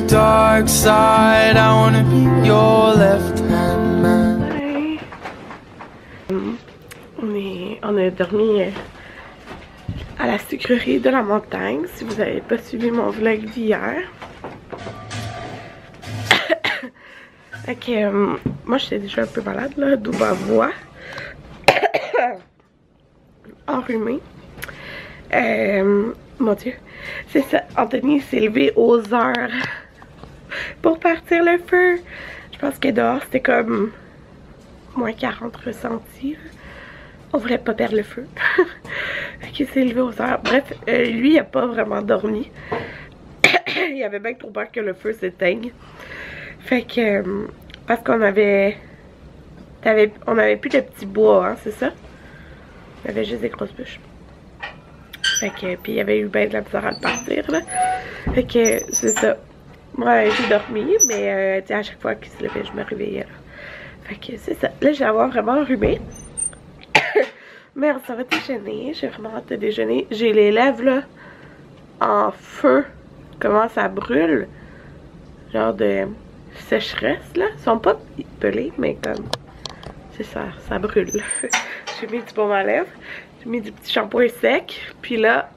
dark side. I wanna be your left hand man. On a dormi à la sucrerie de la montagne. Si vous n'avez pas suivi mon vlog d'hier. Ok, moi j'étais déjà un peu malade là, d'où ma voix. Enrhumée. Mon Dieu. C'est ça, Anthony s'est levé aux heures pour partir le feu. Je pense que dehors c'était comme moins 40 ressentis. On voulait pas perdre le feu. Fait s'est levé aux heures. Bref, lui il a pas vraiment dormi. Il avait bien trop peur que le feu s'éteigne. Fait que parce qu'on avait plus de petits bois, hein, c'est ça? Il y avait juste des grosses bûches. Fait que puis il y avait eu bien de la misère à le partir là. Fait que c'est ça. Moi j'ai dormi, mais à chaque fois qu'il se levait, je me réveillais là. Fait que c'est ça. Là je vais avoir vraiment enrhumé. Mais ça va déjeuner. J'ai vraiment hâte de déjeuner. J'ai les lèvres là en feu. Comment ça brûle. Genre de sécheresse là. Ils sont pas pelés, mais comme c'est ça, ça brûle. J'ai mis du baume à lèvres. J'ai mis du petit shampoing sec. Puis là,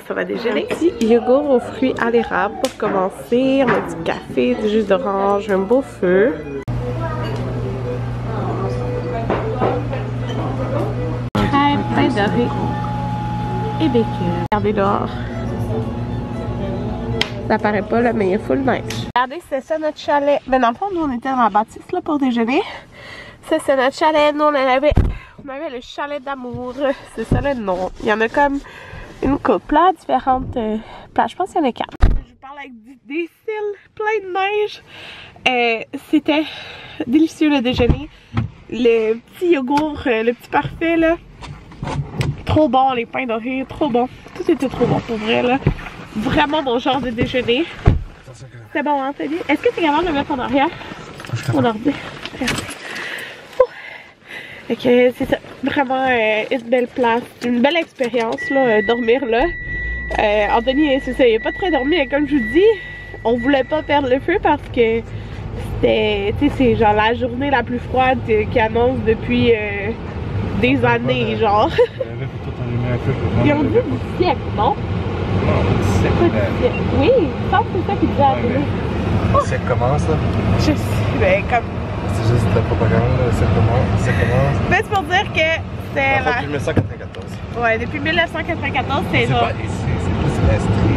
ça va déjeuner. Un petit yogourt aux fruits à l'érable pour commencer. On a du café, du jus d'orange, un beau feu. Pain doré et bacon. Regardez dehors. Ça paraît pas là, mais il y a full neige. Regardez, c'est ça notre chalet. Ben dans le fond, nous on était dans la bâtisse là pour déjeuner. Ça c'est notre chalet. Nous on avait le chalet d'amour. C'est ça le nom. Il y en a comme une couple là, différentes plages. Je pense qu'il y en a 4. Je vous parle avec des cils plein de neige. C'était délicieux le déjeuner. Le petit yogourt, le petit parfait là. Trop bon, les pains dorés, trop bon. Tout était trop bon pour vrai là. Vraiment mon genre de déjeuner. C'est bon, hein, Teddy? Est-ce que tu es capable de le mettre en arrière? Mon ordi. Merci. Fait que c'est ça. Vraiment une belle place. Une belle expérience, là, dormir là. Anthony, c'est ça, il n'a pas très dormi. Et comme je vous dis, on voulait pas perdre le feu parce que c'était, tu sais, c'est genre la journée la plus froide qui annonce depuis des années, genre. Ils ont dit du siècle, non? Oui, je pense que c'est ça qu'il disait à la télé. Ça commence là? Je sais, ben comme... C'est juste de la propagande, ça commence. Ben c'est pour dire que c'est la... Depuis 1994. Ouais, depuis 1994, c'est genre... C'est plus restri.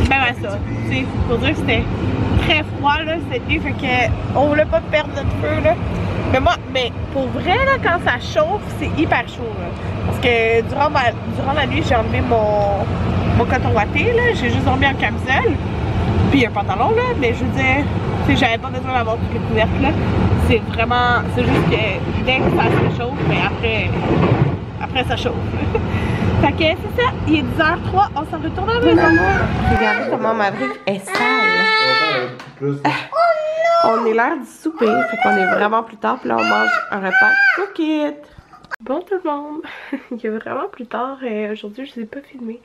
Ben ouais, ça. C'est pour dire que c'était très froid là cet été, fait que on voulait pas perdre notre feu là. Mais pour vrai là, quand ça chauffe, c'est hyper chaud là. Parce que durant la nuit, j'ai enlevé mon coton watté là, j'ai juste dormi en camisole. Puis un pantalon là, mais je veux dire, tu sais, j'avais pas besoin d'avoir toutes les couvertes là. C'est vraiment, c'est juste que dès que ça se chauffe, mais après ça chauffe. Fait que c'est ça, il est 10h03, on s'en retourne à la maison. Regardez comment ma brique est sale. On est l'heure du souper, fait qu'on est vraiment plus tard, puis là on mange un repas cook it. Bon tout le monde, il est vraiment plus tard, aujourd'hui je ne vous ai pas filmé.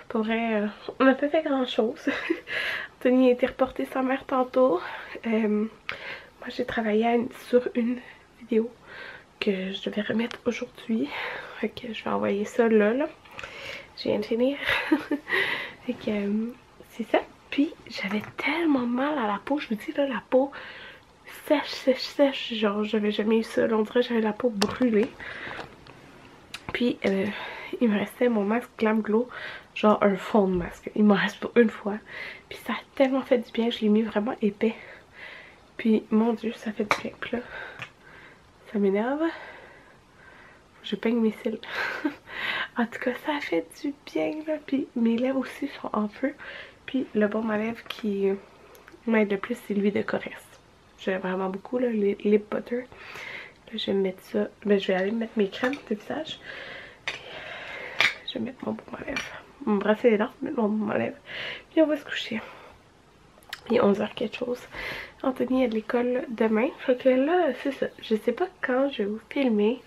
Pour vrai, on n'a pas fait grand chose. Anthony a été reporté sa mère tantôt. Moi j'ai travaillé sur une vidéo que je devais remettre aujourd'hui. Fait que je vais envoyer ça là. Je viens de finir. Fait que c'est ça. Puis j'avais tellement mal à la peau. Je vous dis là, la peau sèche. Genre j'avais jamais eu ça. Là, on dirait que j'avais la peau brûlée. Puis il me restait mon masque Glam Glow. Genre un fond de masque. Il m'en reste pour une fois. Puis ça a tellement fait du bien. Je l'ai mis vraiment épais. Puis mon Dieu, ça fait du bien. Puis là, ça m'énerve. Je peigne mes cils. En tout cas, ça a fait du bien là. Puis mes lèvres aussi sont en feu. Puis le baume à lèvres qui m'aide le plus, c'est l'huile de Corrèze. J'aime vraiment beaucoup là, les lip butter. Là, je vais me mettre ça. Ben, je vais aller mettre mes crèmes de visage. Puis, je vais mettre mon baume à lèvres. On me brasser les dents, mettre mon baume à lèvres. Puis on va se coucher. Il est 11h quelque chose. Anthony est à l'école demain. Fait que là, c'est ça. Je sais pas quand je vais vous filmer.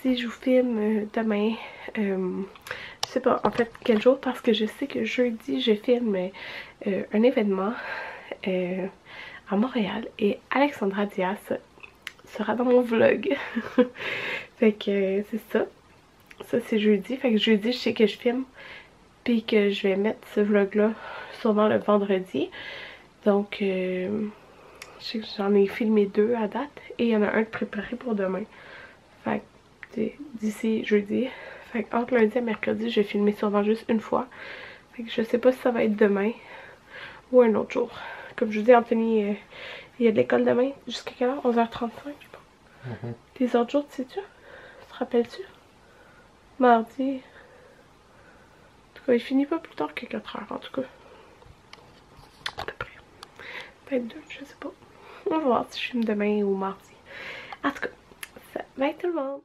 Si je vous filme demain, je sais pas en fait quel jour, parce que je sais que jeudi je filme un événement à Montréal et Alexandra Diaz sera dans mon vlog. Fait que c'est ça. Ça c'est jeudi. Fait que jeudi je sais que je filme. Puis que je vais mettre ce vlog là sûrement le vendredi. Donc je sais que j'en ai filmé 2 à date. Et il y en a un de préparé pour demain. Fait que d'ici jeudi. Fait que entre lundi et mercredi je vais filmer sûrement juste une fois. Fait que je sais pas si ça va être demain ou un autre jour. Comme je vous dis, Anthony, il y a de l'école demain. Jusqu'à quelle heure? 11h35 je pense. Les autres jours, tu sais-tu? Te rappelles-tu? Mardi. En tout cas, il finit pas plus tard que 4h en tout cas. À peu près. Peut-être 2, je sais pas. On va voir si je filme demain ou mardi. En tout cas, ça va être tout le monde.